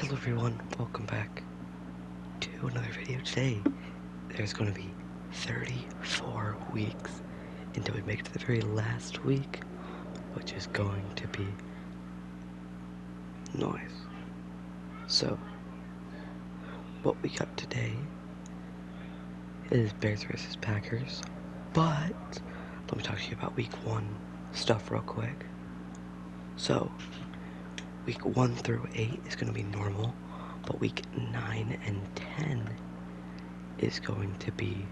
Hello everyone, welcome back to another video. Today, there's going to be 34 weeks until we make it to the very last week, which is going to be noise. So, what we got today is Bears versus Packers, but let me talk to you about week 1 stuff real quick. So, week 1 through 8 is going to be normal, but week 9 and 10 is going to be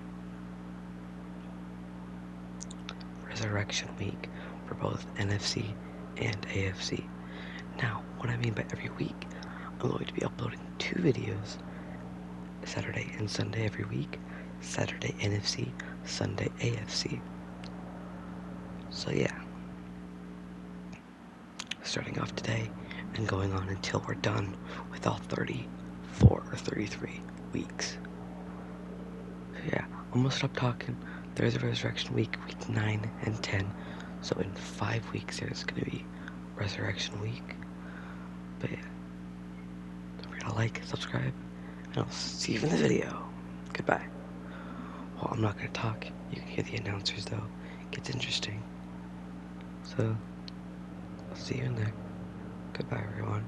Resurrection Week for both NFC and AFC. Now, what I mean by every week, I'm going to be uploading 2 videos, Saturday and Sunday every week, Saturday NFC, Sunday AFC. So yeah, starting off today and going on until we're done with all 34 or 33 weeks. So yeah, I'm gonna stop talking. There's a Resurrection Week, week 9 and 10. So in 5 weeks there's gonna be Resurrection Week. But yeah, don't forget to like, subscribe, and I'll see you in the video. Goodbye. Well, I'm not gonna talk. You can hear the announcers though. It gets interesting. So, I'll see you in there. Goodbye, everyone.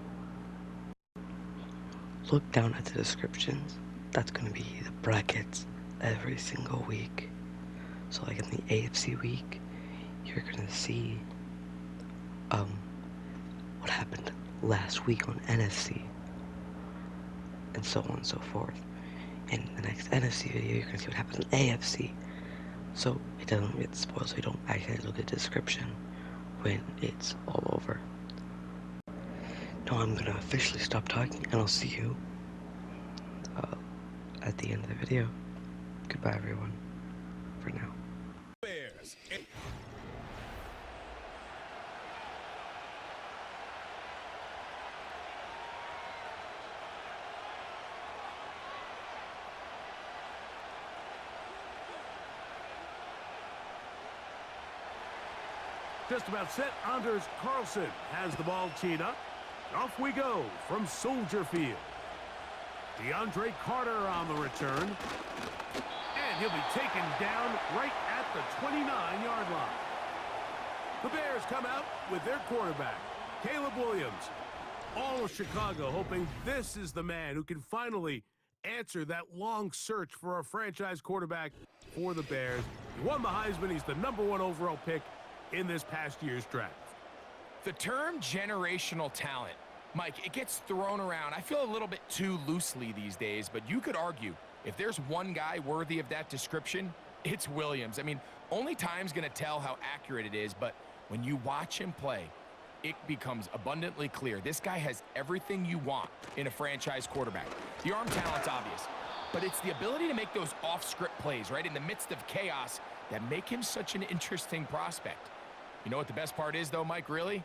Look down at the descriptions. That's going to be the brackets every single week. So, like in the AFC week, you're going to see what happened last week on NFC, and so on and so forth. In the next NFC video, you're going to see what happened in AFC. So it doesn't get spoiled, so you don't actually look at the description when it's all over. Now I'm gonna officially stop talking, and I'll see you at the end of the video. Goodbye, everyone, for now. Bears. Just about set. Anders Carlson has the ball teed up. Off we go from Soldier Field. DeAndre Carter on the return. And he'll be taken down right at the 29-yard line. The Bears come out with their quarterback, Caleb Williams. All of Chicago hoping this is the man who can finally answer that long search for a franchise quarterback for the Bears. He won the Heisman. He's the #1 overall pick in this past year's draft. The term generational talent, Mike, it gets thrown around. I feel a little bit too loosely these days, but you could argue if there's one guy worthy of that description, it's Williams. I mean, only time's going to tell how accurate it is, but when you watch him play, it becomes abundantly clear. This guy has everything you want in a franchise quarterback. The arm talent's obvious, but it's the ability to make those off-script plays, right, in the midst of chaos that make him such an interesting prospect. You know what the best part is, though, Mike, really?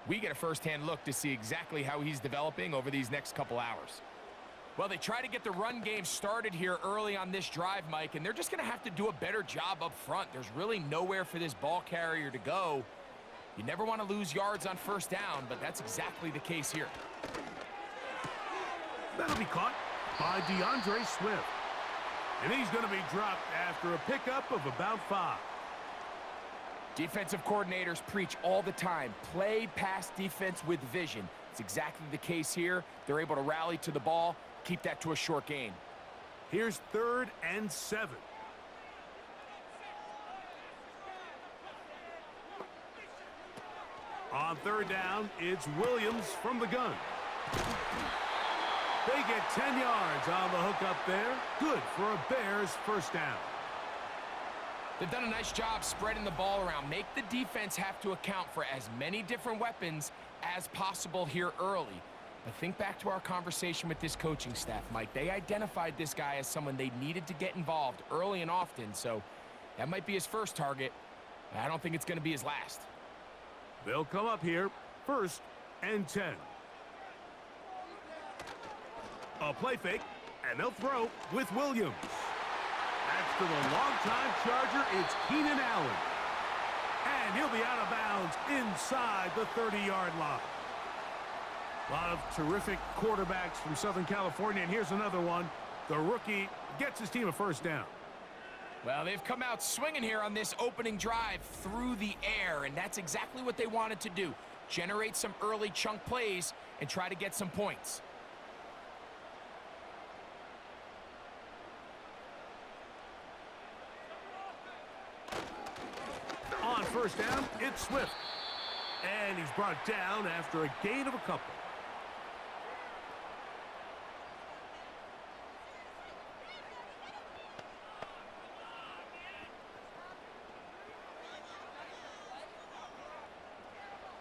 We get a first-hand look to see exactly how he's developing over these next couple hours. Well, they try to get the run game started here early on this drive, Mike, and they're just going to have to do a better job up front. There's really nowhere for this ball carrier to go. You never want to lose yards on first down, but that's exactly the case here. That'll be caught by DeAndre Swift. And he's going to be dropped after a pickup of about 5. Defensive coordinators preach all the time, play pass defense with vision. It's exactly the case here. They're able to rally to the ball, keep that to a short gain. Here's 3rd and 7. On 3rd down, it's Williams from the gun. They get 10 yards on the hook up there. Good for a Bears first down. They've done a nice job spreading the ball around. Make the defense have to account for as many different weapons as possible here early. But think back to our conversation with this coaching staff, Mike. They identified this guy as someone they needed to get involved early and often, so that might be his first target. I don't think it's going to be his last. They'll come up here, 1st and 10. A play fake, and they'll throw with Williams. That's to the longtime Charger, it's Keenan Allen. And he'll be out of bounds inside the 30-yard line. A lot of terrific quarterbacks from Southern California, and here's another one. The rookie gets his team a first down. Well, they've come out swinging here on this opening drive through the air, and that's exactly what they wanted to do. Generate some early chunk plays and try to get some points. On first down, it's Swift. And he's brought down after a gain of a couple.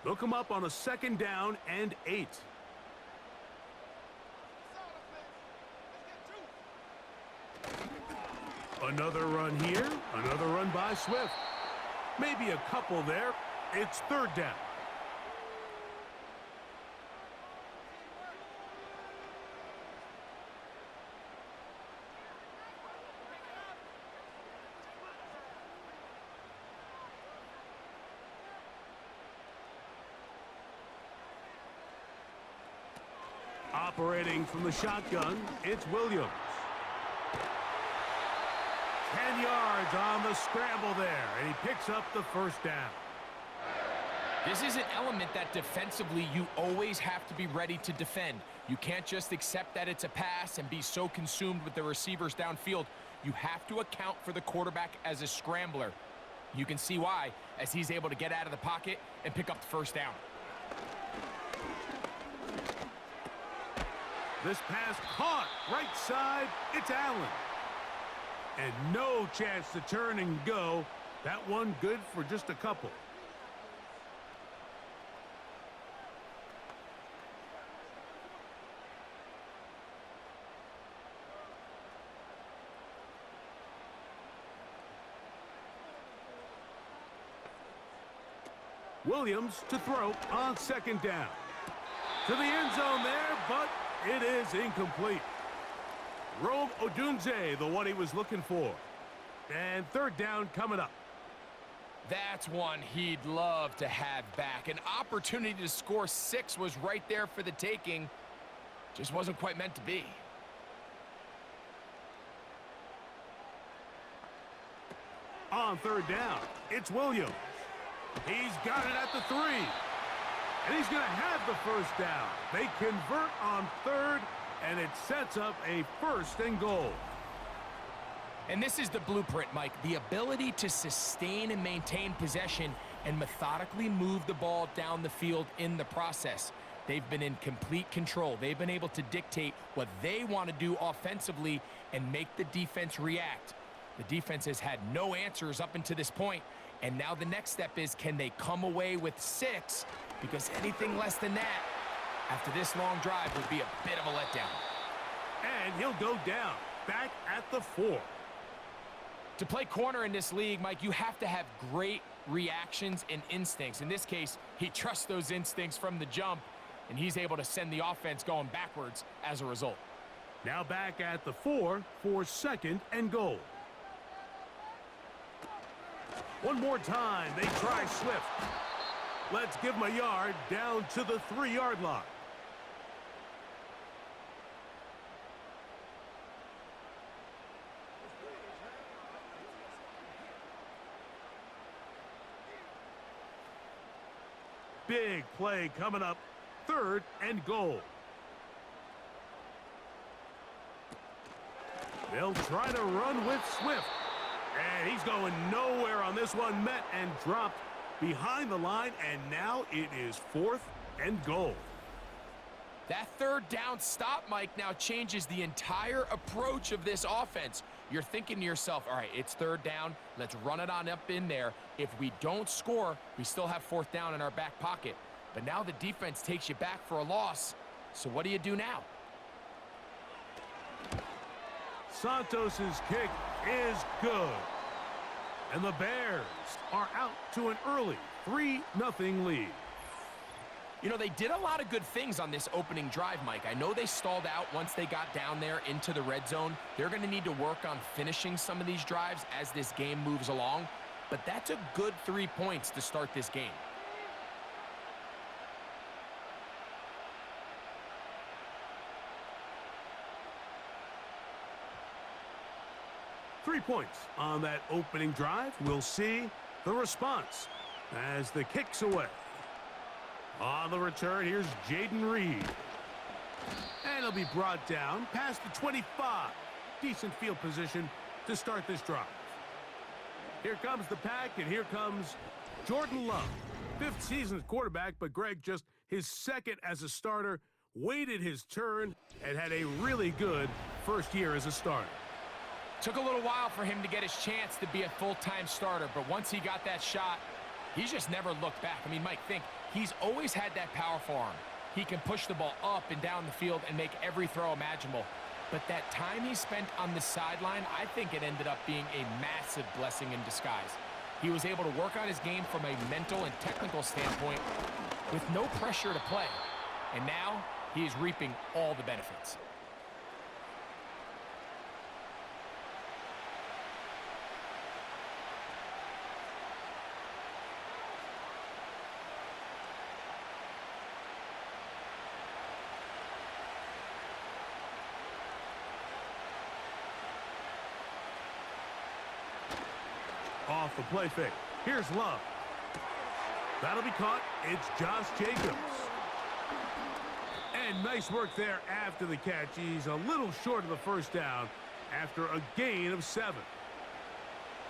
They'll come up on a second down and 8. Another run here, another run by Swift. Maybe a couple there. It's third down. Operating from the shotgun, it's Williams. 10 yards on the scramble there, and he picks up the first down. This is an element that defensively you always have to be ready to defend. You can't just accept that it's a pass and be so consumed with the receivers downfield. You have to account for the quarterback as a scrambler. You can see why, as he's able to get out of the pocket and pick up the first down. This pass caught right side. It's Allen. And no chance to turn and go. That one good for just a couple. Williams to throw on second down. To the end zone there, but it is incomplete. Rome Odunze, the one he was looking for. And third down coming up. That's one he'd love to have back. An opportunity to score 6 was right there for the taking. Just wasn't quite meant to be. On third down, it's Williams. He's got it at the 3. And he's going to have the first down. They convert on third, and it sets up a first and goal. And this is the blueprint, Mike. The ability to sustain and maintain possession and methodically move the ball down the field in the process. They've been in complete control. They've been able to dictate what they want to do offensively and make the defense react. The defense has had no answers up until this point, and now the next step is, can they come away with 6? Because anything less than that, after this long drive, would be a bit of a letdown. And he'll go down, back at the 4. To play corner in this league, Mike, you have to have great reactions and instincts. In this case, he trusts those instincts from the jump, and he's able to send the offense going backwards as a result. Now back at the 4 for second and goal. One more time, they try Swift. Let's give him a yard down to the 3-yard line. Big play coming up, third and goal. They'll try to run with Swift. And he's going nowhere on this one, met and dropped behind the line, and now it is fourth and goal. That third down stop, Mike, now changes the entire approach of this offense. You're thinking to yourself, all right, it's third down. Let's run it on up in there. If we don't score, we still have fourth down in our back pocket. But now the defense takes you back for a loss. So what do you do now? Santos's kick is good. And the Bears are out to an early 3-0 lead. You know, they did a lot of good things on this opening drive, Mike. I know they stalled out once they got down there into the red zone. They're going to need to work on finishing some of these drives as this game moves along. But that's a good 3 points to start this game. 3 points on that opening drive. We'll see the response as the kick's away. On the return, here's Jaden Reed. And he'll be brought down past the 25. Decent field position to start this drive. Here comes the pack, and here comes Jordan Love. 5th season as quarterback, but Greg just his 2nd as a starter, waited his turn, and had a really good first year as a starter. Took a little while for him to get his chance to be a full-time starter, but once he got that shot, he's just never looked back. I mean, Mike, think, he's always had that powerful arm. He can push the ball up and down the field and make every throw imaginable. But that time he spent on the sideline, I think it ended up being a massive blessing in disguise. He was able to work on his game from a mental and technical standpoint with no pressure to play. And now he is reaping all the benefits. Off the play fake. Here's Love. That'll be caught. It's Josh Jacobs. And nice work there after the catch. He's a little short of the first down after a gain of 7.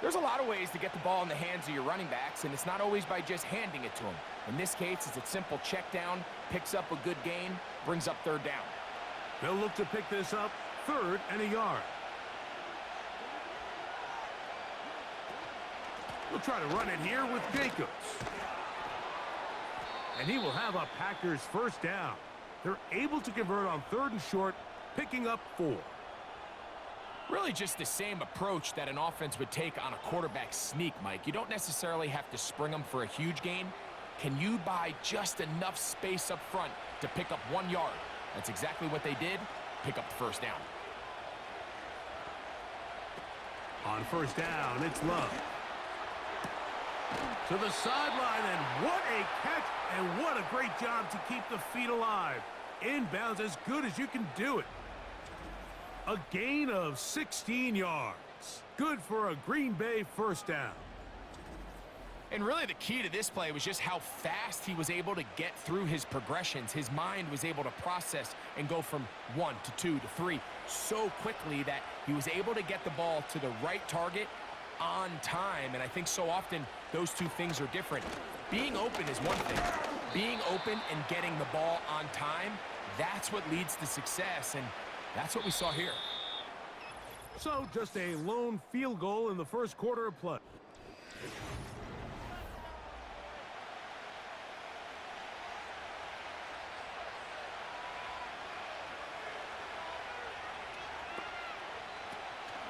There's a lot of ways to get the ball in the hands of your running backs, and it's not always by just handing it to them. In this case, it's a simple check down, picks up a good gain, brings up 3rd down. They'll look to pick this up 3rd and a yard. We'll try to run it here with Jacobs. And he will have a Packers first down. They're able to convert on 3rd and short, picking up 4. Really just the same approach that an offense would take on a quarterback sneak, Mike. You don't necessarily have to spring them for a huge gain. Can you buy just enough space up front to pick up 1 yard? That's exactly what they did. Pick up the first down. On first down, it's Love. To the sideline, and what a catch, and what a great job to keep the feet alive. Inbounds as good as you can do it. A gain of 16 yards. Good for a Green Bay first down. And really the key to this play was just how fast he was able to get through his progressions. His mind was able to process and go from 1 to 2 to 3 so quickly that he was able to get the ball to the right target on time. And I think so often those two things are different. Being open is one thing. Being open and getting the ball on time, that's what leads to success, and that's what we saw here. So just a lone field goal in the first quarter of play.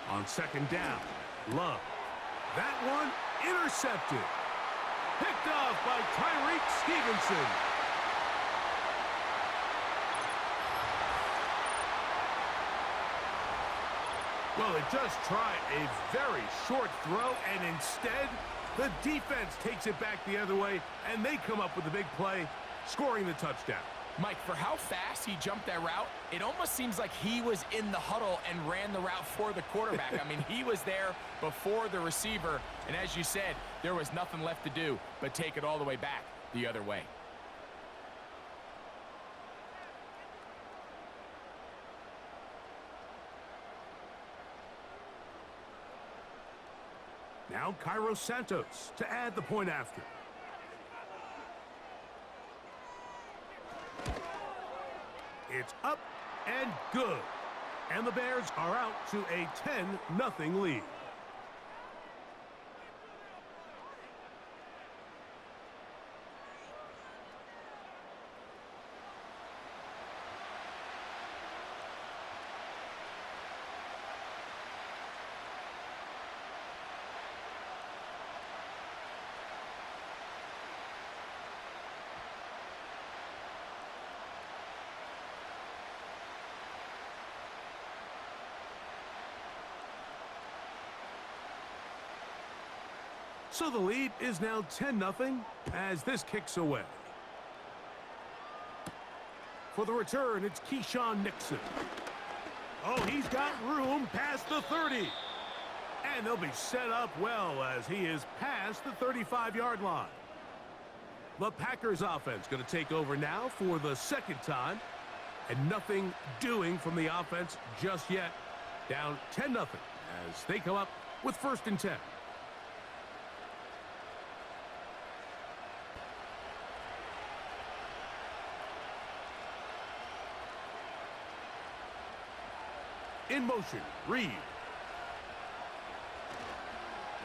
On second down, Love. That one intercepted. Picked off by Tyreek Stevenson. Well, they just tried a very short throw, and instead, the defense takes it back the other way, and they come up with a big play, scoring the touchdown. Mike, for how fast he jumped that route, it almost seems like he was in the huddle and ran the route for the quarterback. I mean, he was there before the receiver, and as you said, there was nothing left to do but take it all the way back the other way. Now Cairo Santos to add the point after. It's up and good. And the Bears are out to a 10-0 lead. So the lead is now 10-0 as this kicks away. For the return, it's Keyshawn Nixon. Oh, he's got room past the 30. And they'll be set up well as he is past the 35-yard line. The Packers offense going to take over now for the second time. And nothing doing from the offense just yet. Down 10-0 as they come up with 1st and 10. In motion, Reed.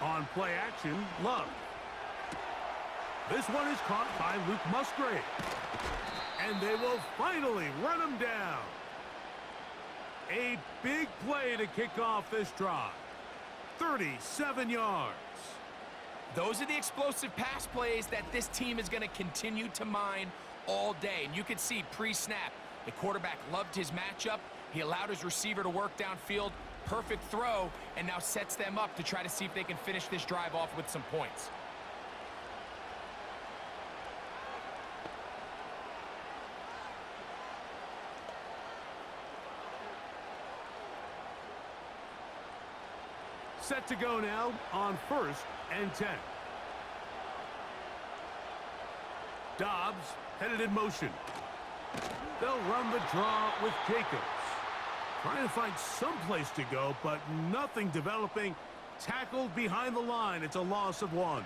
On play action, Love. This one is caught by Luke Musgrave. And they will finally run him down. A big play to kick off this drive. 37 yards. Those are the explosive pass plays that this team is going to continue to mine all day. And you can see pre-snap, the quarterback loved his matchup. He allowed his receiver to work downfield. Perfect throw, and now sets them up to try to see if they can finish this drive off with some points. Set to go now on 1st and 10. Dobbs headed in motion. They'll run the draw with Jacobs. Trying to find some place to go, but nothing developing. Tackled behind the line. It's a loss of 1.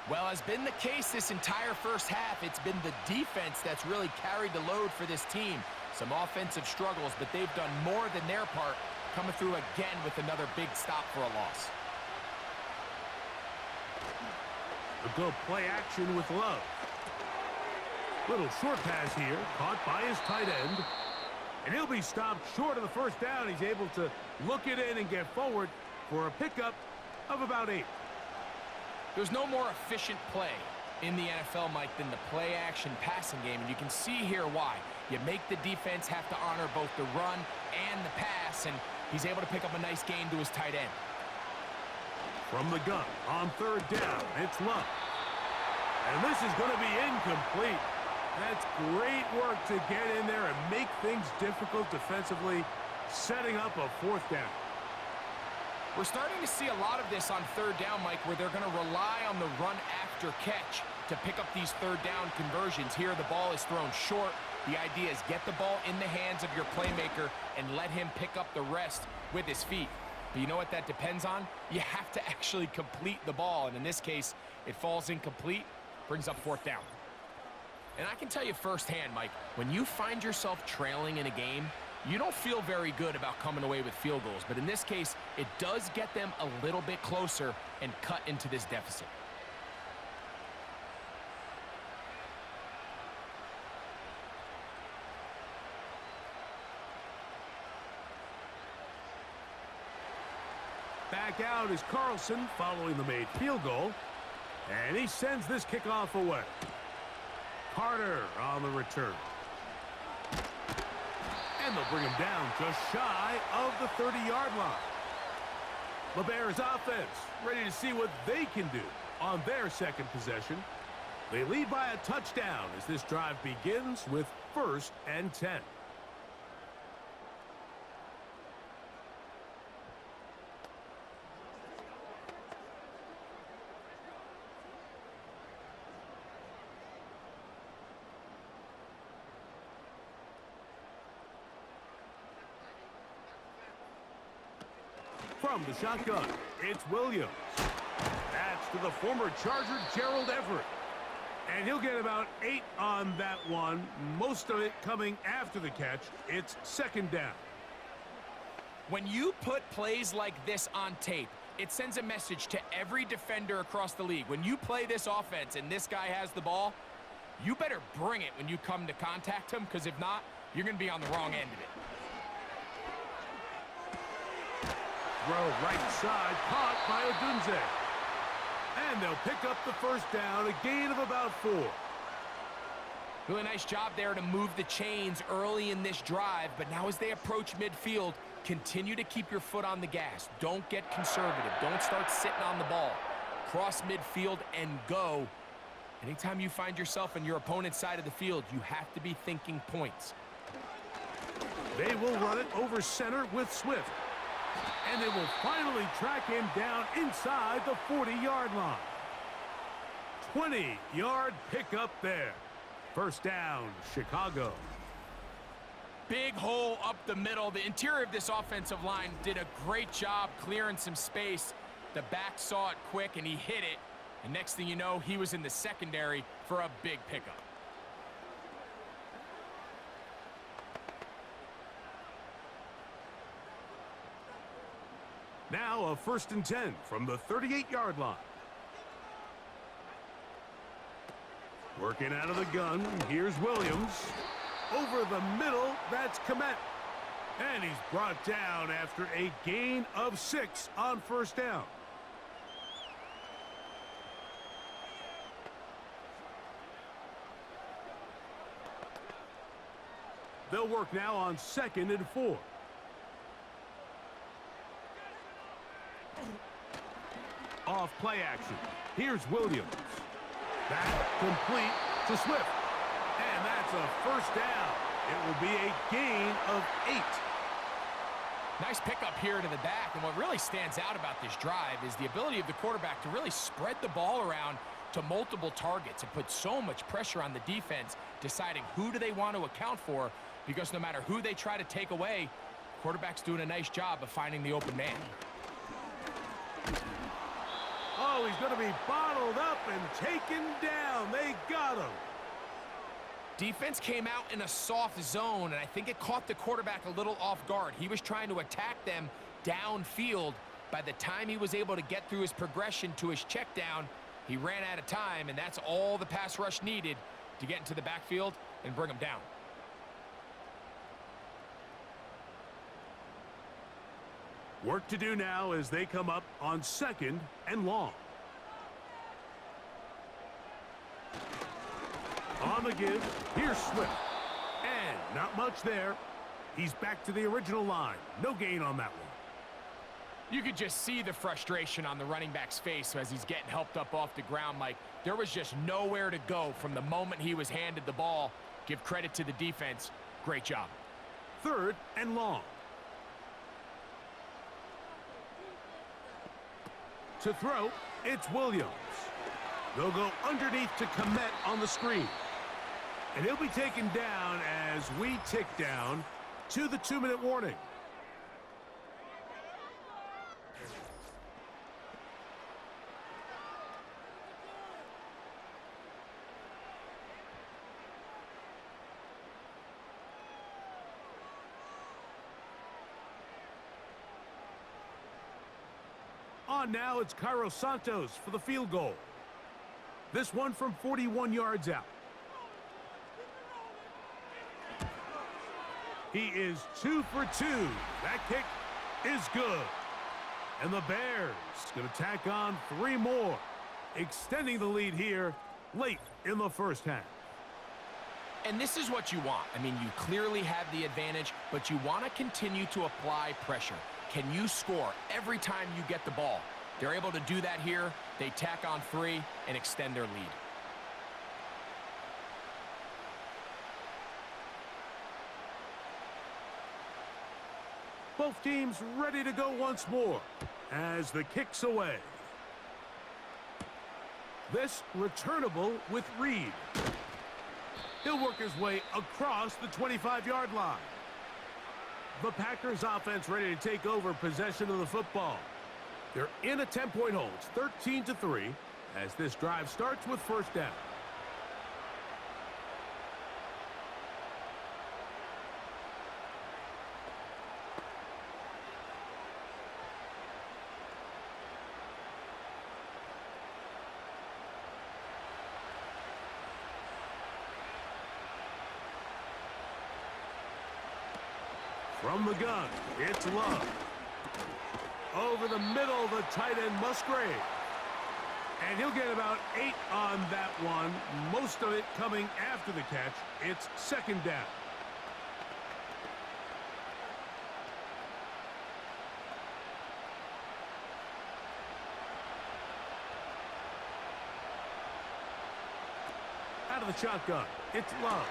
Well, as been the case this entire first half, it's been the defense that's really carried the load for this team. Some offensive struggles, but they've done more than their part, coming through again with another big stop for a loss. They'll go play action with Love. Little short pass here, caught by his tight end. And he'll be stopped short of the 1st down. He's able to look it in and get forward for a pickup of about 8. There's no more efficient play in the NFL, Mike, than the play-action passing game. And you can see here why. You make the defense have to honor both the run and the pass, and he's able to pick up a nice gain to his tight end. From the gun on 3rd down, it's Love. And this is going to be incomplete. That's great work to get in there and make things difficult defensively, setting up a 4th down. We're starting to see a lot of this on 3rd down, Mike, where they're going to rely on the run after catch to pick up these 3rd down conversions. Here, the ball is thrown short. The idea is get the ball in the hands of your playmaker and let him pick up the rest with his feet. But you know what that depends on? You have to actually complete the ball, and in this case, it falls incomplete, brings up 4th down. And I can tell you firsthand, Mike, when you find yourself trailing in a game, you don't feel very good about coming away with field goals. But in this case, it does get them a little bit closer and cut into this deficit. Back out is Carlson following the made field goal. And he sends this kickoff away. Carter on the return. And they'll bring him down just shy of the 30-yard line. The Bears offense ready to see what they can do on their 2nd possession. They lead by a touchdown as this drive begins with 1st and 10. From the shotgun, it's Williams. That's to the former Charger, Gerald Everett. And he'll get about 8 on that one, most of it coming after the catch. It's 2nd down. When you put plays like this on tape, it sends a message to every defender across the league. When you play this offense and this guy has the ball, you better bring it when you come to contact him, because if not, you're going to be on the wrong end of it. Throw right side, caught by Odunze. And they'll pick up the 1st down, a gain of about 4. Really nice job there to move the chains early in this drive, but now as they approach midfield, continue to keep your foot on the gas. Don't get conservative. Don't start sitting on the ball. Cross midfield and go. Anytime you find yourself on your opponent's side of the field, you have to be thinking points. They will run it over center with Swift. And they will finally track him down inside the 40-yard line. 20-yard pickup there. First down, Chicago. Big hole up the middle. The interior of this offensive line did a great job clearing some space. The back saw it quick, and he hit it. And next thing you know, he was in the secondary for a big pickup. Now a 1st and 10 from the 38-yard line. Working out of the gun, here's Williams. Over the middle, that's Komet. And he's brought down after a gain of 6 on 1st down. They'll work now on 2nd and 4. Off play action. Here's Williams. Back complete to Swift. And that's a 1st down. It will be a gain of 8. Nice pickup here to the back, and what really stands out about this drive is the ability of the quarterback to really spread the ball around to multiple targets and put so much pressure on the defense, deciding who do they want to account for, because no matter who they try to take away, quarterback's doing a nice job of finding the open man. Oh, he's going to be bottled up and taken down. They got him. Defense came out in a soft zone, and I think it caught the quarterback a little off guard. He was trying to attack them downfield. By the time he was able to get through his progression to his check down, he ran out of time, and that's all the pass rush needed to get into the backfield and bring him down. Work to do now as they come up on 2nd and long. On the give, here's Swift. And not much there. He's back to the original line. No gain on that one. You could just see the frustration on the running back's face as he's getting helped up off the ground, Mike. There was just nowhere to go from the moment he was handed the ball. Give credit to the defense. Great job. 3rd and long. To throw, it's Williams. They'll go underneath to Komet on the screen. And he'll be taken down as we tick down to the 2-minute warning. On now, it's Cairo Santos for the field goal. This one from 41 yards out. He is 2 for 2. That kick is good. And the Bears going to tack on 3 more, extending the lead here late in the 1st half. And this is what you want. I mean, you clearly have the advantage, but you want to continue to apply pressure. Can you score every time you get the ball? They're able to do that here. They tack on 3 and extend their lead. Both teams ready to go once more as the kick's away. This returnable with Reed. He'll work his way across the 25-yard line. The Packers offense ready to take over possession of the football. They're in a 10-point hold. It's 13-3 as this drive starts with 1st down. From the gun, it's Love. Over the middle, the tight end Musgrave. And he'll get about 8 on that one. Most of it coming after the catch. It's 2nd down. Out of the shotgun, it's Love.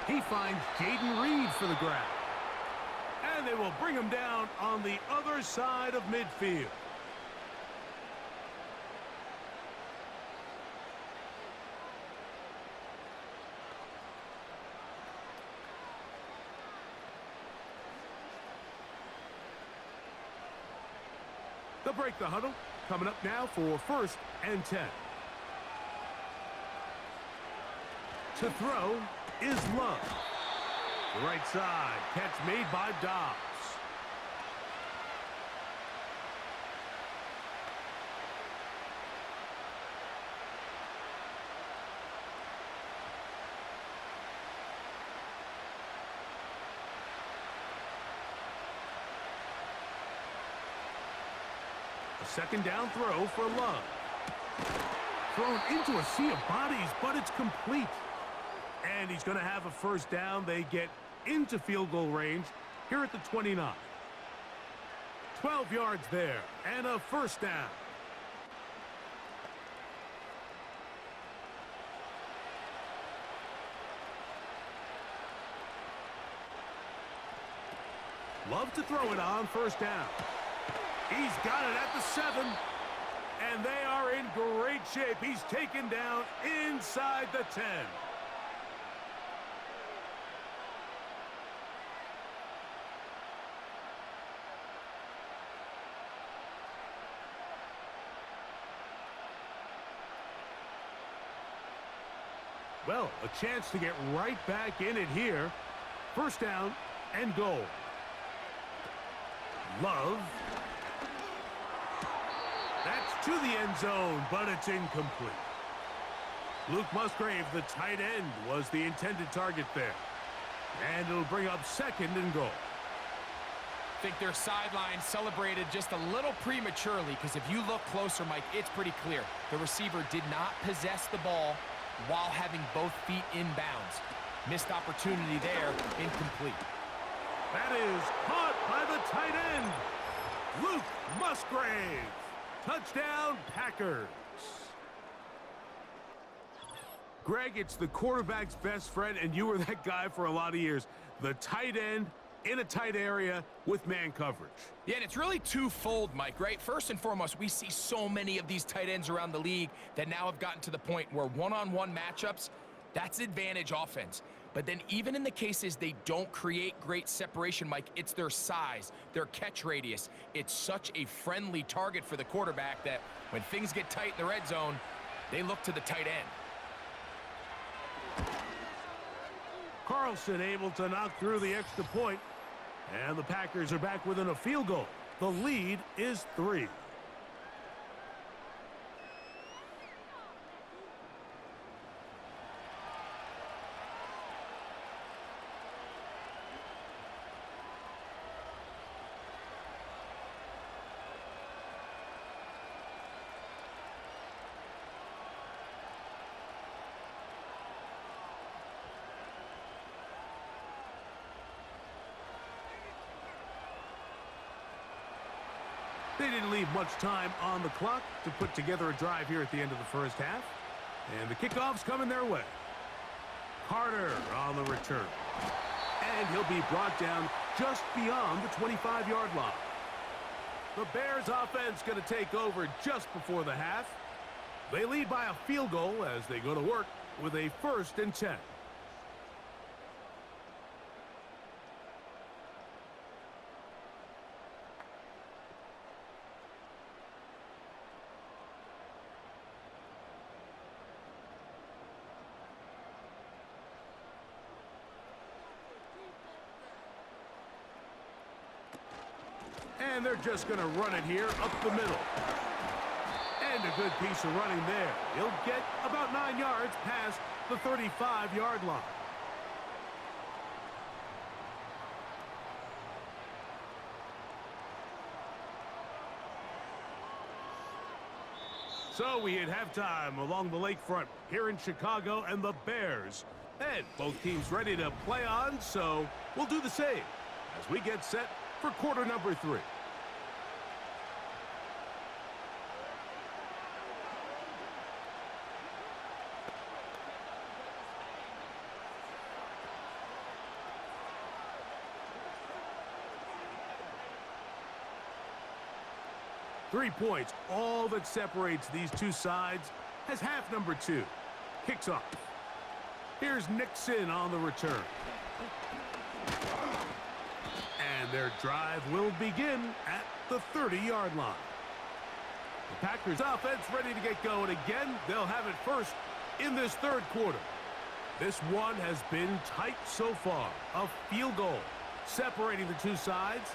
He finds Jaden Reed for the grab. And And they will bring him down on the other side of midfield. They'll break the huddle. Coming up now for 1st and 10. To throw is Love. The right side, catch made by Dobbs. A second down throw for Love. Thrown into a sea of bodies, but it's complete. And he's going to have a first down. They get into field goal range here at the 29. 12 yards there and a first down. Love to throw it on 1st down. He's got it at the 7. And they are in great shape. He's taken down inside the 10. Well, a chance to get right back in it here. First down and goal. Love. That's to the end zone, but it's incomplete. Luke Musgrave, the tight end, was the intended target there. And it'll bring up 2nd and goal. I think their sideline celebrated just a little prematurely, because if you look closer, Mike, it's pretty clear. The receiver did not possess the ball while having both feet inbounds. Missed opportunity there, incomplete. That is caught by the tight end, Luke Musgrave. Touchdown, Packers. Greg, it's the quarterback's best friend, and you were that guy for a lot of years. The tight end in a tight area with man coverage. Yeah, and it's really twofold, Mike, right? First and foremost, we see so many of these tight ends around the league that now have gotten to the point where one-on-one matchups, that's advantage offense. But then even in the cases they don't create great separation, Mike, it's their size, their catch radius. It's such a friendly target for the quarterback that when things get tight in the red zone, they look to the tight end. Carlson able to knock through the extra point, and the Packers are back within a field goal. The lead is 3. They didn't leave much time on the clock to put together a drive here at the end of the first half. And the kickoff's coming their way. Carter on the return. And he'll be brought down just beyond the 25-yard line. The Bears offense going to take over just before the half. They lead by a field goal as they go to work with a 1st and 10. And they're just going to run it here up the middle. And a good piece of running there. He'll get about 9 yards past the 35-yard line. So we hit halftime along the lakefront here in Chicago, and the Bears. And both teams ready to play on, so we'll do the same as we get set for quarter number 3. 3 points, all that separates these two sides, as half number 2 kicks off. Here's Nixon on the return. And their drive will begin at the 30-yard line. The Packers offense ready to get going again. They'll have it first in this third quarter. This one has been tight so far. A field goal separating the two sides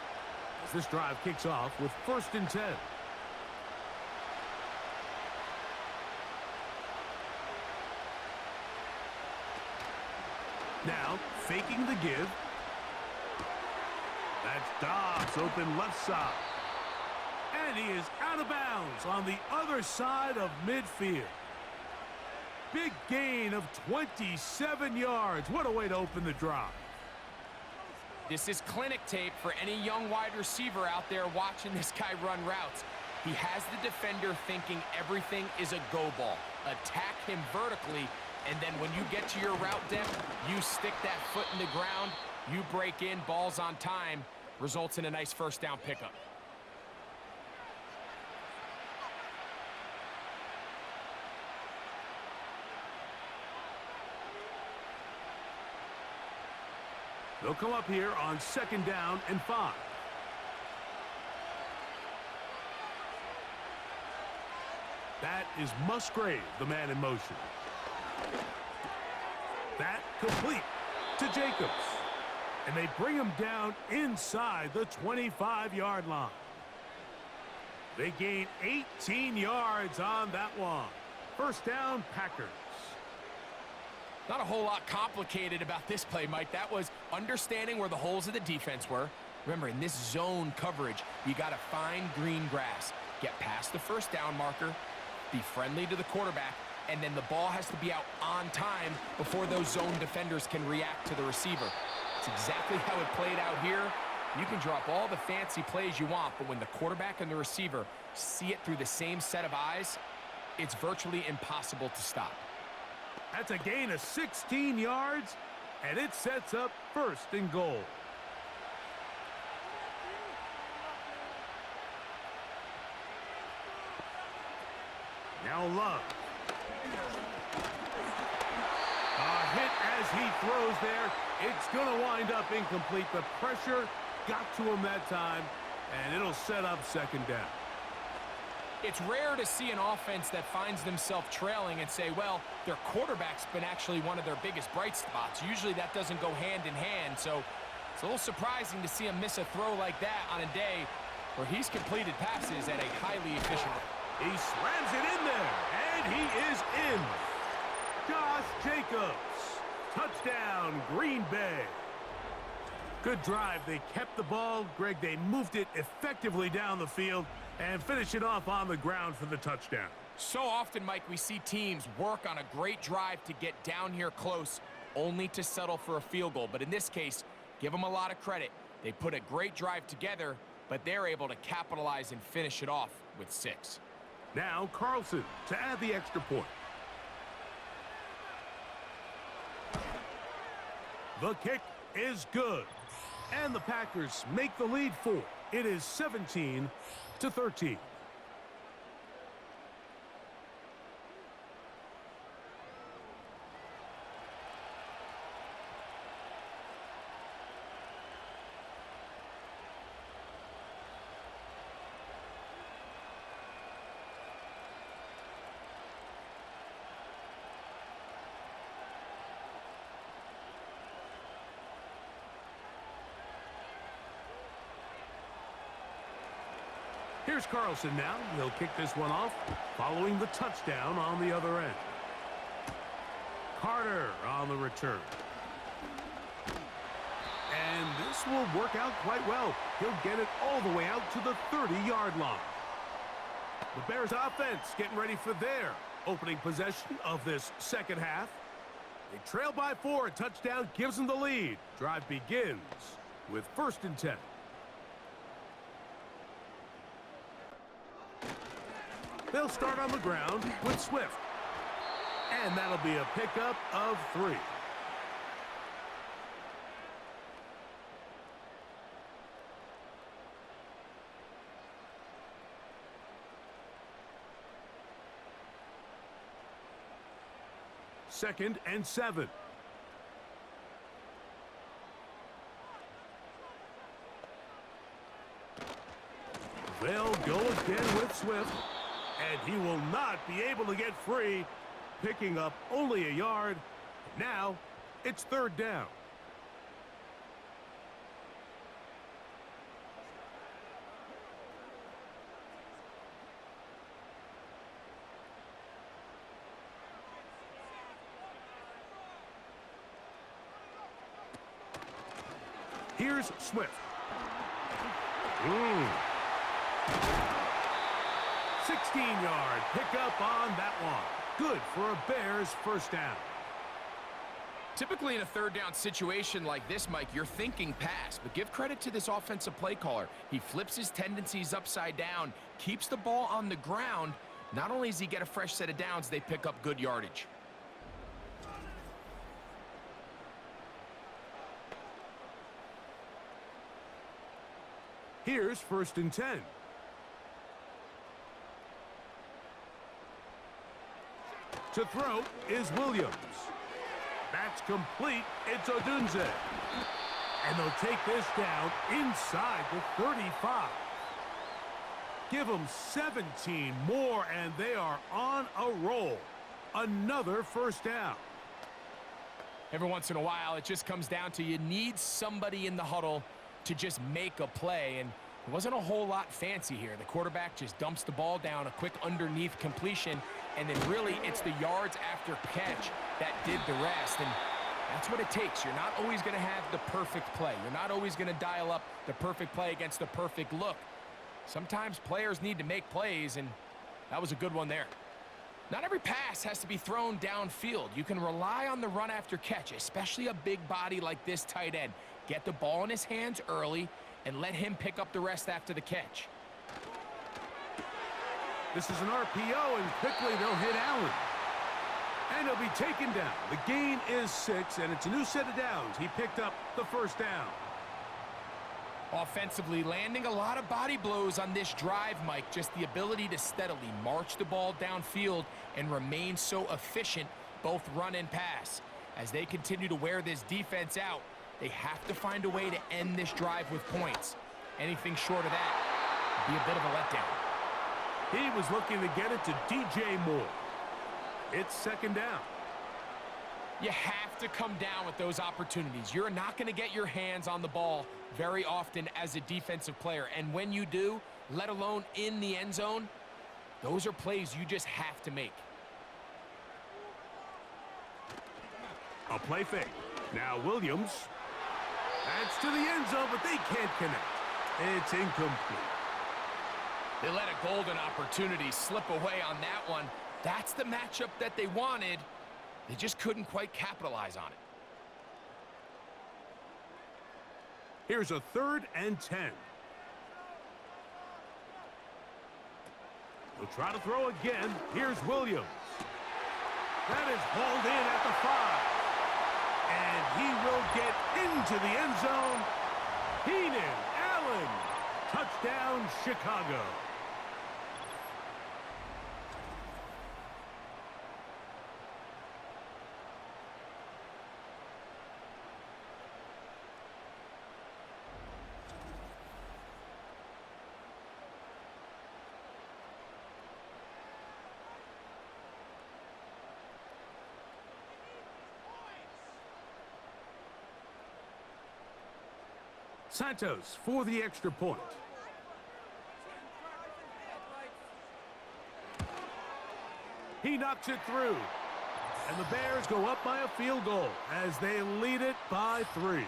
as this drive kicks off with 1st and 10. Now, faking the give. That's Dobbs open left side. And he is out of bounds on the other side of midfield. Big gain of 27 yards. What a way to open the drive. This is clinic tape for any young wide receiver out there watching this guy run routes. He has the defender thinking everything is a go ball. Attack him vertically, and then when you get to your route depth, you stick that foot in the ground, you break in, balls on time, results in a nice first down pickup. They'll come up here on 2nd down and 5. That is Musgrave, the man in motion. That complete to Jacobs. And they bring him down inside the 25-yard line. They gain 18 yards on that one. First down, Packers. Not a whole lot complicated about this play, Mike. That was understanding where the holes of the defense were. Remember, in this zone coverage, you got to find green grass. Get past the first down marker, be friendly to the quarterback, and then the ball has to be out on time before those zone defenders can react to the receiver. It's exactly how it played out here. You can drop all the fancy plays you want, but when the quarterback and the receiver see it through the same set of eyes, it's virtually impossible to stop. That's a gain of 16 yards, and it sets up 1st and goal. Now Love. A hit as he throws there. It's going to wind up incomplete. The pressure got to him that time, and it'll set up 2nd down. It's rare to see an offense that finds themselves trailing and say, well, their quarterback's been actually one of their biggest bright spots. Usually that doesn't go hand in hand, so it's a little surprising to see him miss a throw like that on a day where he's completed passes at a highly efficient rate. He slams it in there, and he is in. Josh Jacobs, touchdown, Green Bay. Good drive. They kept the ball. Greg, they moved it effectively down the field and finish it off on the ground for the touchdown. So often, Mike, we see teams work on a great drive to get down here close, only to settle for a field goal. But in this case, give them a lot of credit. They put a great drive together, but they're able to capitalize and finish it off with 6. Now Carlson to add the extra point. The kick is good. And the Packers make the lead 4. It is 17-13. Here's Carlson now. He'll kick this one off following the touchdown on the other end. Carter on the return. And this will work out quite well. He'll get it all the way out to the 30-yard line. The Bears offense getting ready for their opening possession of this second half. They trail by 4. A touchdown gives them the lead. Drive begins with 1st and 10. They'll start on the ground with Swift. And that'll be a pickup of 3. 2nd and 7. They'll go again with Swift, and he will not be able to get free, picking up only a yard. Now it's 3rd down. Here's Swift. 16-yard pickup on that one. Good for a Bears 1st down. Typically in a 3rd down situation like this, Mike, you're thinking pass, but give credit to this offensive play caller. He flips his tendencies upside down, keeps the ball on the ground. Not only does he get a fresh set of downs, they pick up good yardage. Here's 1st and 10. To throw is Williams. That's complete. It's Odunze. And they'll take this down inside the 35. Give them 17 more, and they are on a roll. Another 1st down. Every once in a while, it just comes down to you need somebody in the huddle to just make a play, and it wasn't a whole lot fancy here. The quarterback just dumps the ball down, a quick underneath completion, and then really it's the yards after catch that did the rest, and that's what it takes. You're not always going to have the perfect play. You're not always going to dial up the perfect play against the perfect look. Sometimes players need to make plays, and that was a good one there. Not every pass has to be thrown downfield. You can rely on the run after catch, especially a big body like this tight end. Get the ball in his hands early and let him pick up the rest after the catch. This is an RPO, and quickly they'll hit Allen. And he'll be taken down. The gain is 6, and it's a new set of downs. He picked up the 1st down. Offensively, landing a lot of body blows on this drive, Mike. Just the ability to steadily march the ball downfield and remain so efficient, both run and pass. As they continue to wear this defense out, they have to find a way to end this drive with points. Anything short of that would be a bit of a letdown. He was looking to get it to DJ Moore. It's 2nd down. You have to come down with those opportunities. You're not going to get your hands on the ball very often as a defensive player. And when you do, let alone in the end zone, those are plays you just have to make. A play fake. Now Williams. That's to the end zone, but they can't connect. It's incomplete. They let a golden opportunity slip away on that one. That's the matchup that they wanted. They just couldn't quite capitalize on it. Here's a 3rd and 10. He'll try to throw again. Here's Williams. That is hauled in at the 5. And he will get into the end zone. Keenan Allen. Touchdown, Chicago. Santos for the extra point. He knocks it through. And the Bears go up by a field goal as they lead it by 3.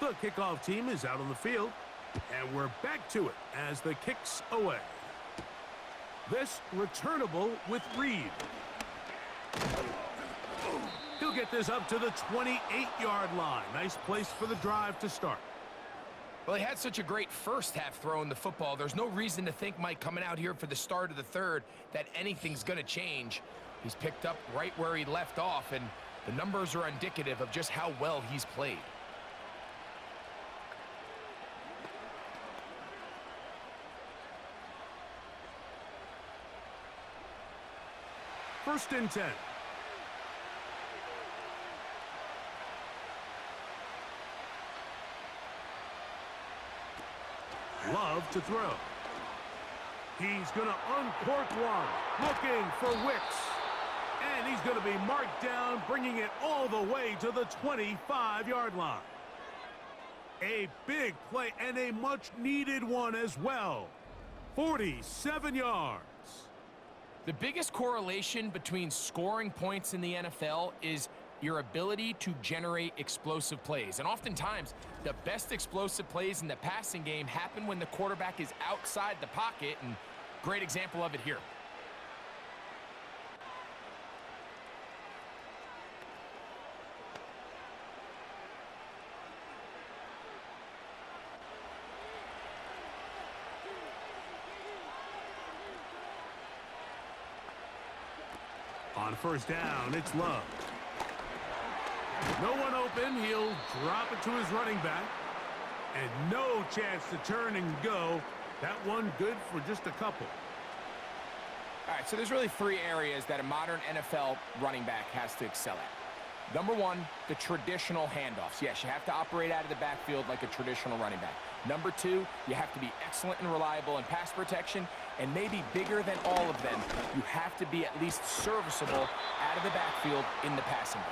The kickoff team is out on the field, and we're back to it as the kick's away. This returnable with Reed. get this up to the 28-yard line. Nice place for the drive to start. Well, he had such a great first half throwing the football. There's no reason to think, Mike, coming out here for the start of the third, that anything's going to change. He's picked up right where he left off, and the numbers are indicative of just how well he's played. First and 10. Love to throw. He's going to uncork one. Looking for Wicks. And he's going to be marked down, bringing it all the way to the 25-yard line. A big play and a much-needed one as well. 47 yards. The biggest correlation between scoring points in the NFL is your ability to generate explosive plays. And oftentimes, the best explosive plays in the passing game happen when the quarterback is outside the pocket, and great example of it here. On first down, it's Love. No one open. He'll drop it to his running back. And no chance to turn and go. That one good for just a couple. All right, so there's really three areas that a modern NFL running back has to excel at. Number one, the traditional handoffs. Yes, you have to operate out of the backfield like a traditional running back. Number two, you have to be excellent and reliable in pass protection. And maybe bigger than all of them, you have to be at least serviceable out of the backfield in the passing game.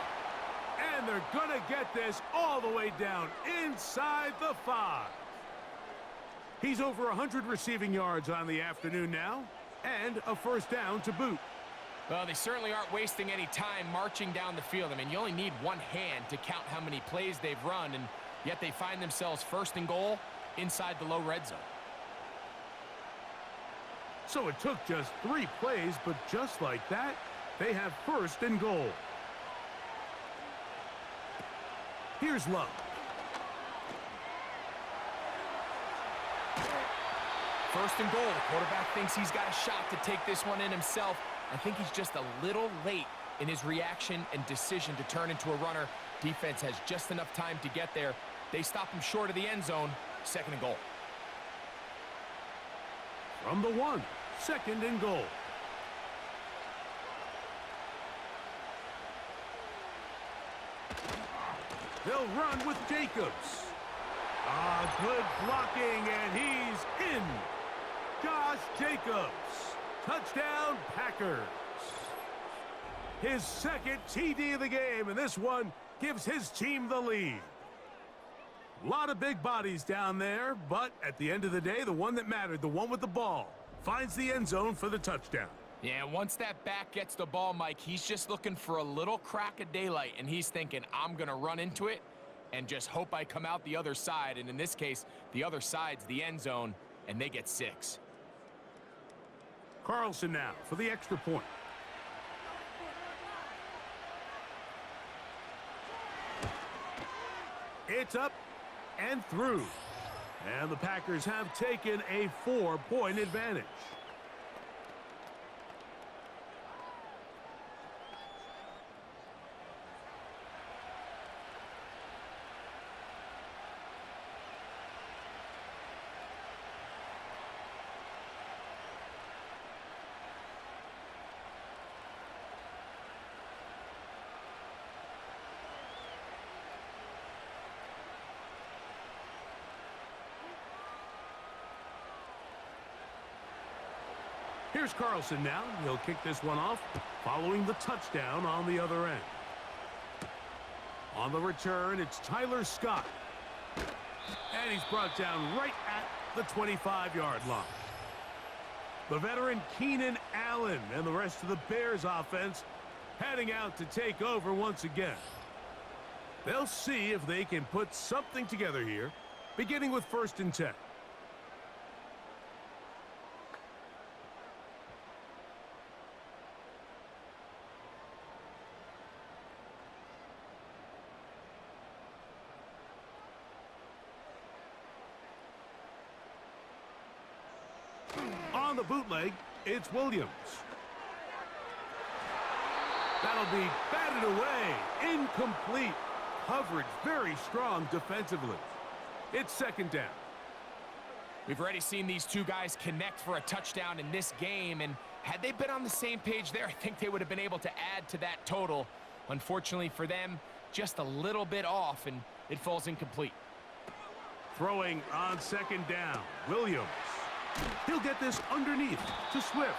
And they're going to get this all the way down inside the 5. He's over 100 receiving yards on the afternoon now, and a first down to boot. Well, they certainly aren't wasting any time marching down the field. I mean, you only need one hand to count how many plays they've run, and yet they find themselves first and goal inside the low red zone. So it took just 3 plays, but just like that, they have first and goal. Here's Love. First and goal. The quarterback thinks he's got a shot to take this one in himself. I think he's just a little late in his reaction and decision to turn into a runner. Defense has just enough time to get there. They stop him short of the end zone. Second and goal. From the 1, second and goal. They'll run with Jacobs. Good blocking, and he's in. Josh Jacobs. Touchdown, Packers. His second TD of the game, and this one gives his team the lead. A lot of big bodies down there, but at the end of the day, the one that mattered, the one with the ball, finds the end zone for the touchdown. Yeah, once that back gets the ball, Mike, he's just looking for a little crack of daylight, and he's thinking, I'm going to run into it and just hope I come out the other side. And in this case, the other side's the end zone, and they get 6. Carlson now for the extra point. It's up and through. And the Packers have taken a 4-point advantage. Here's Carlson now. He'll kick this one off following the touchdown on the other end. On the return, it's Tyler Scott. And he's brought down right at the 25-yard line. The veteran Keenan Allen and the rest of the Bears offense heading out to take over once again. They'll see if they can put something together here, beginning with first and 10. On the bootleg, it's Williams. That'll be batted away. Incomplete. Coverage very strong defensively. It's second down. We've already seen these two guys connect for a touchdown in this game, and had they been on the same page there, I think they would have been able to add to that total. Unfortunately for them, just a little bit off, and it falls incomplete. Throwing on second down, Williams. He'll get this underneath to Swift.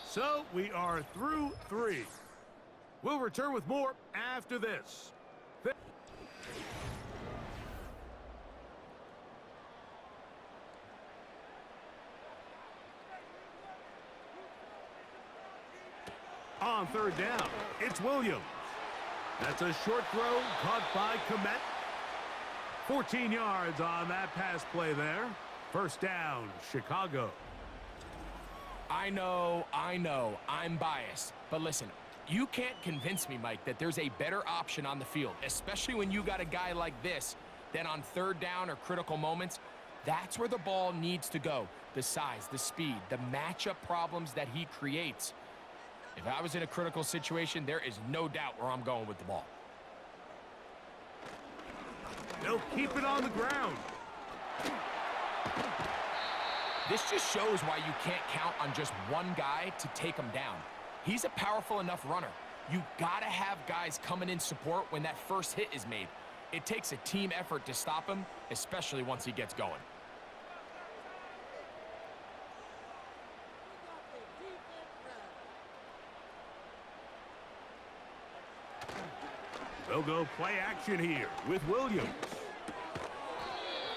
So we are through 3. We'll return with more after this. On third down, it's Williams. That's a short throw caught by Komet. 14 yards on that pass play there. First down, Chicago. I know, I'm biased. But listen, you can't convince me, Mike, that there's a better option on the field, especially when you got a guy like this, that on third down or critical moments, that's where the ball needs to go. The size, the speed, the matchup problems that he creates. If I was in a critical situation, there is no doubt where I'm going with the ball. They'll keep it on the ground. This just shows why you can't count on just one guy to take him down. He's a powerful enough runner. You gotta have guys coming in support when that first hit is made. It takes a team effort to stop him, especially once he gets going. They'll go play action here with Williams.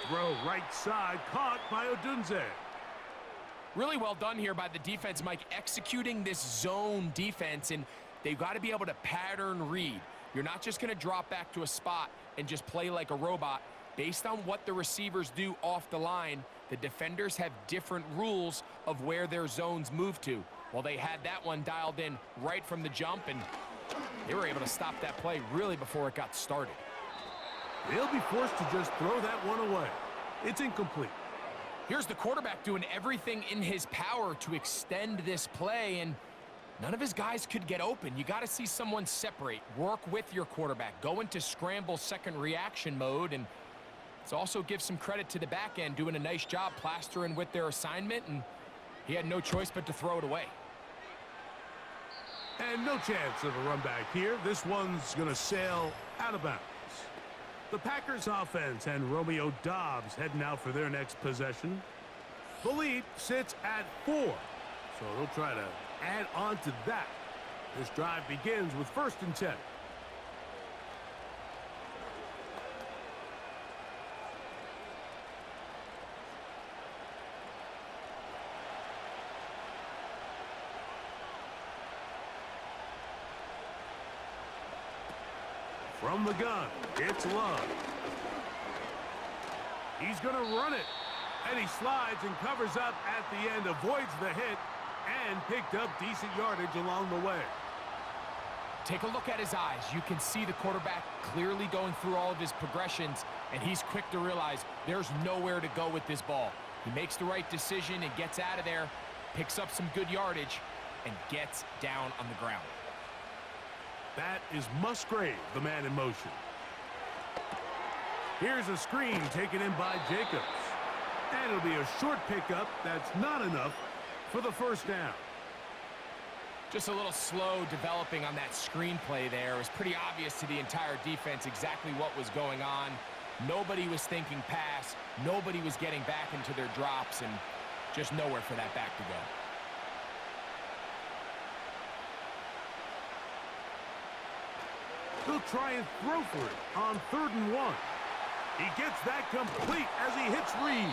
Throw right side, caught by Odunze. Really well done here by the defense, Mike, executing this zone defense, and they've got to be able to pattern read. You're not just going to drop back to a spot and just play like a robot. Based on what the receivers do off the line, the defenders have different rules of where their zones move to. Well, they had that one dialed in right from the jump, and they were able to stop that play really before it got started. They'll be forced to just throw that one away. It's incomplete. Here's the quarterback doing everything in his power to extend this play, and none of his guys could get open. You got to see someone separate, work with your quarterback, go into scramble second reaction mode, and it's also give some credit to the back end doing a nice job plastering with their assignment, and he had no choice but to throw it away. And no chance of a run back here. This one's going to sail out of bounds. The Packers offense and Romeo Doubs heading out for their next possession. The lead sits at 4, so they'll try to add on to that. This drive begins with 1st and 10. From the gun, it's Love. He's going to run it. And he slides and covers up at the end, avoids the hit, and picked up decent yardage along the way. Take a look at his eyes. You can see the quarterback clearly going through all of his progressions, and he's quick to realize there's nowhere to go with this ball. He makes the right decision and gets out of there, picks up some good yardage, and gets down on the ground. That is Musgrave, the man in motion. Here's a screen taken in by Jacobs. And it'll be a short pickup. That's not enough for the first down. Just a little slow developing on that screenplay there. It was pretty obvious to the entire defense exactly what was going on. Nobody was thinking pass. Nobody was getting back into their drops, and just nowhere for that back to go. He'll try and throw for it on 3rd and 1. He gets that complete as he hits Reed.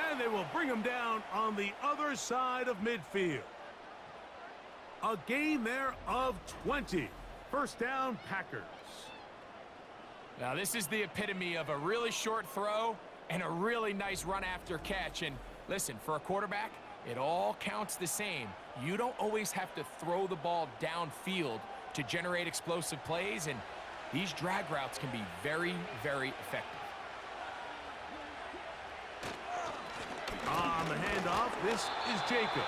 And they will bring him down on the other side of midfield. A gain there of 20. First down, Packers. Now, this is the epitome of a really short throw and a really nice run after catch. And listen, for a quarterback, It all counts the same. You don't always have to throw the ball downfield to generate explosive plays, and these drag routes can be very, very effective. On the handoff, this is Jacobs.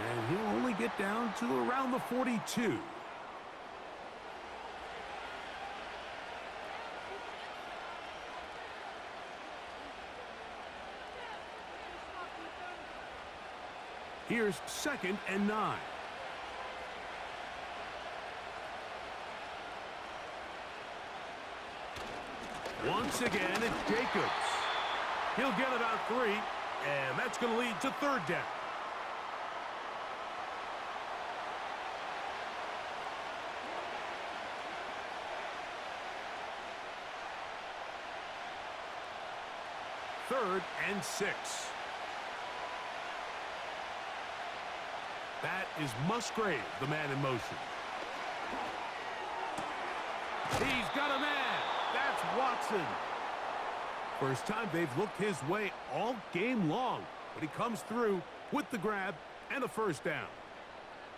And he'll only get down to around the 42. Here's 2nd and 9. Once again, it's Jacobs. He'll get about 3, and that's going to lead to 3rd down. Third and 6. That is Musgrave, the man in motion. He's got a man. That's Watson. First time they've looked his way all game long, but he comes through with the grab and a 1st down.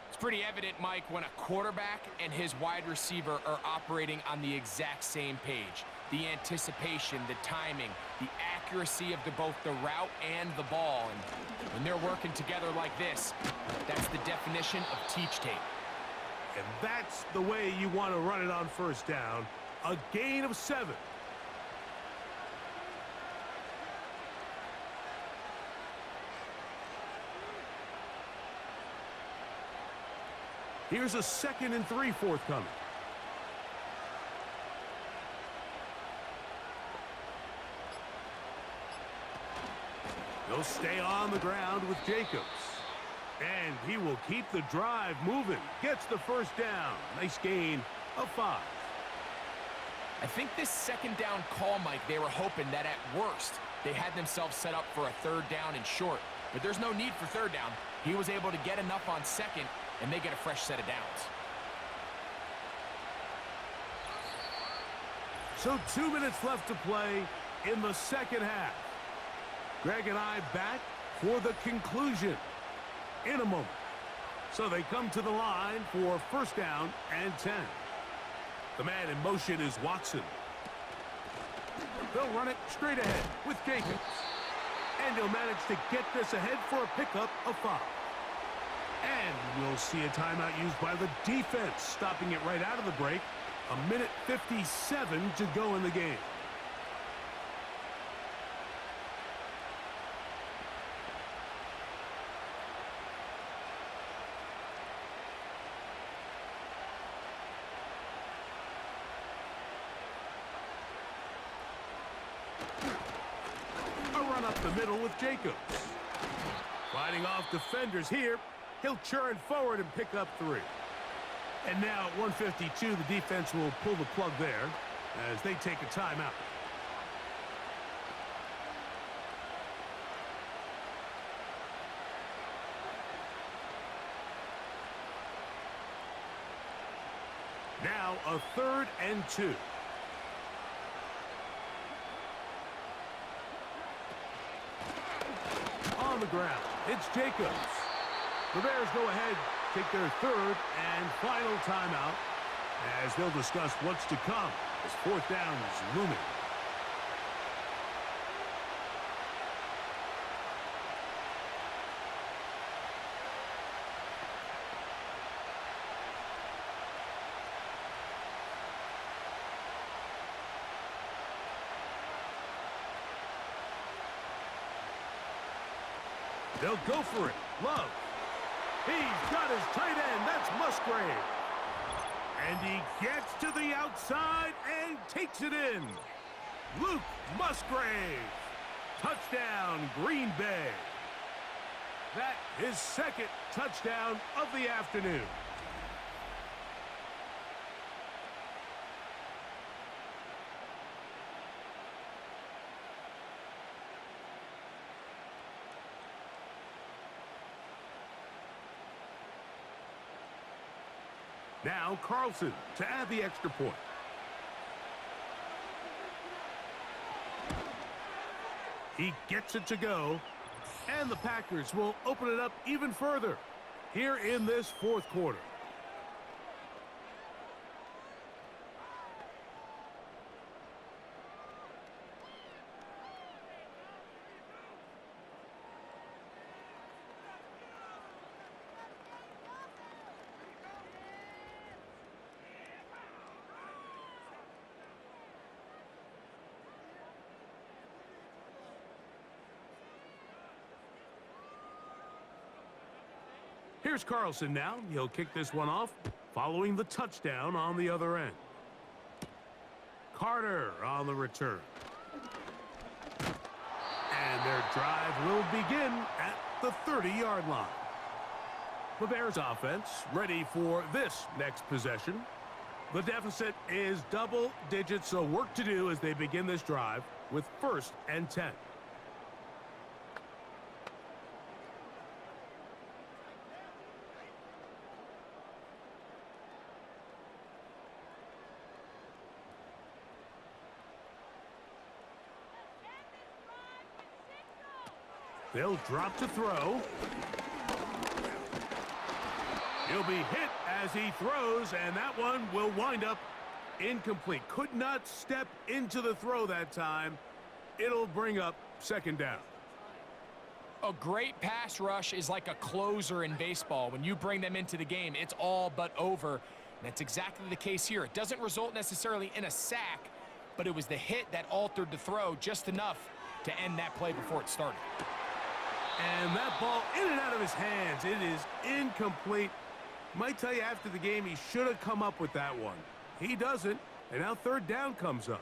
It's pretty evident, Mike, when a quarterback and his wide receiver are operating on the exact same page. The anticipation, the timing, the accuracy of both the route and the ball. And when they're working together like this, that's the definition of teach tape. And that's the way you want to run it on 1st down. A gain of 7. Here's a 2nd and 3 forthcoming. They'll stay on the ground with Jacobs. And he will keep the drive moving. Gets the 1st down. Nice gain of 5. I think this 2nd down call, Mike, they were hoping that at worst they had themselves set up for a 3rd down and short. But there's no need for 3rd down. He was able to get enough on 2nd, and they get a fresh set of downs. So 2 minutes left to play in the 2nd half. Greg and I back for the conclusion in a moment. So they come to the line for 1st down and 10. The man in motion is Watson. They'll run it straight ahead with Jacobs. And he'll manage to get this ahead for a pickup of 5. And we'll see a timeout used by the defense, stopping it right out of the break. 1:57 to go in the game. A run up the middle with Jacobs. Fighting off defenders here. He'll churn forward and pick up 3. And now at 1:52, the defense will pull the plug there as they take a timeout. Now a 3rd and 2. On the ground, it's Jacobs. The Bears go ahead, take their 3rd and final timeout as they'll discuss what's to come as 4th down is looming. They'll go for it. Love. He's got his tight end. That's Musgrave. And he gets to the outside and takes it in. Luke Musgrave. Touchdown, Green Bay. That is 2nd touchdown of the afternoon. Now Carlson to add the extra point. He gets it to go. And the Packers will open it up even further here in this fourth quarter. Here's Carlson now. He'll kick this one off following the touchdown on the other end. Carter on the return. And their drive will begin at the 30-yard line. The Bears offense ready for this next possession. The deficit is double digits, so work to do as they begin this drive with 1st and 10. They'll drop to throw. He'll be hit as he throws, and that one will wind up incomplete. Could not step into the throw that time. It'll bring up 2nd down. A great pass rush is like a closer in baseball. When you bring them into the game, it's all but over. And that's exactly the case here. It doesn't result necessarily in a sack, but it was the hit that altered the throw just enough to end that play before it started. And that ball in and out of his hands. It is incomplete. Might tell you after the game he should have come up with that one. He doesn't, and now 3rd down comes up.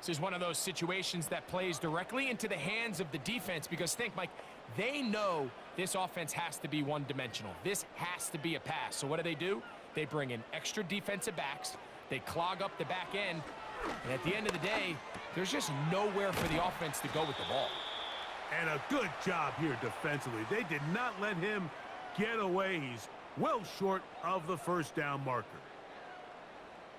This is one of those situations that plays directly into the hands of the defense because think, Mike, they know this offense has to be one-dimensional. This has to be a pass. So what do? They bring in extra defensive backs. They clog up the back end. And at the end of the day, there's just nowhere for the offense to go with the ball. And a good job here defensively. They did not let him get away. He's well short of the 1st down marker.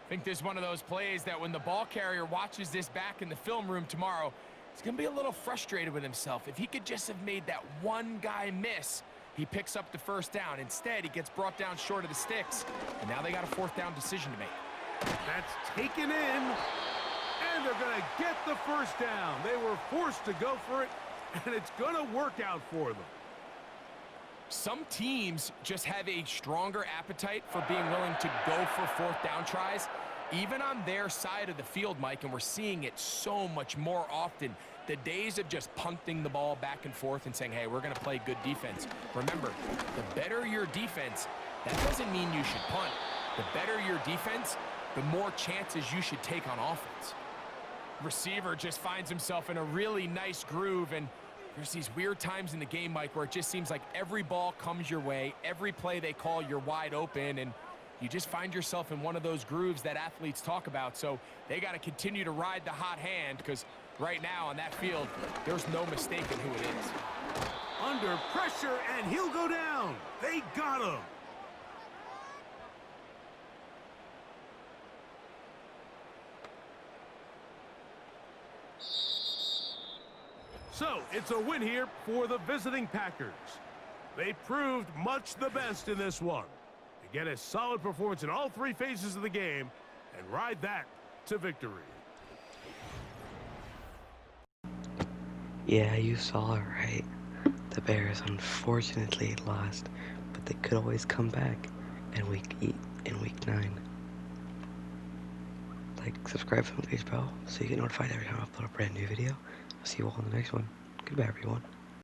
I think this is one of those plays that when the ball carrier watches this back in the film room tomorrow, he's going to be a little frustrated with himself. If he could just have made that one guy miss, he picks up the 1st down. Instead, he gets brought down short of the sticks, and now they got a 4th down decision to make. That's taken in, and they're going to get the 1st down. They were forced to go for it, and it's going to work out for them. Some teams just have a stronger appetite for being willing to go for 4th down tries, even on their side of the field, Mike, and we're seeing it so much more often. The days of just punting the ball back and forth and saying, hey, we're going to play good defense. Remember, the better your defense, that doesn't mean you should punt. The better your defense, the more chances you should take on offense. Receiver just finds himself in a really nice groove, and there's these weird times in the game, Mike, where it just seems like every ball comes your way, every play they call, you're wide open, and you just find yourself in one of those grooves that athletes talk about. So they got to continue to ride the hot hand because right now on that field, there's no mistaking who it is. Under pressure, and he'll go down. They got him. So, it's a win here for the visiting Packers. They proved much the best in this one. They get a solid performance in all 3 phases of the game and ride that to victory. Yeah, you saw it right. The Bears unfortunately lost, but they could always come back in week 9. Like, subscribe to the page bell so you get notified every time I upload a brand new video. I'll see you all in the next one. Goodbye, everyone.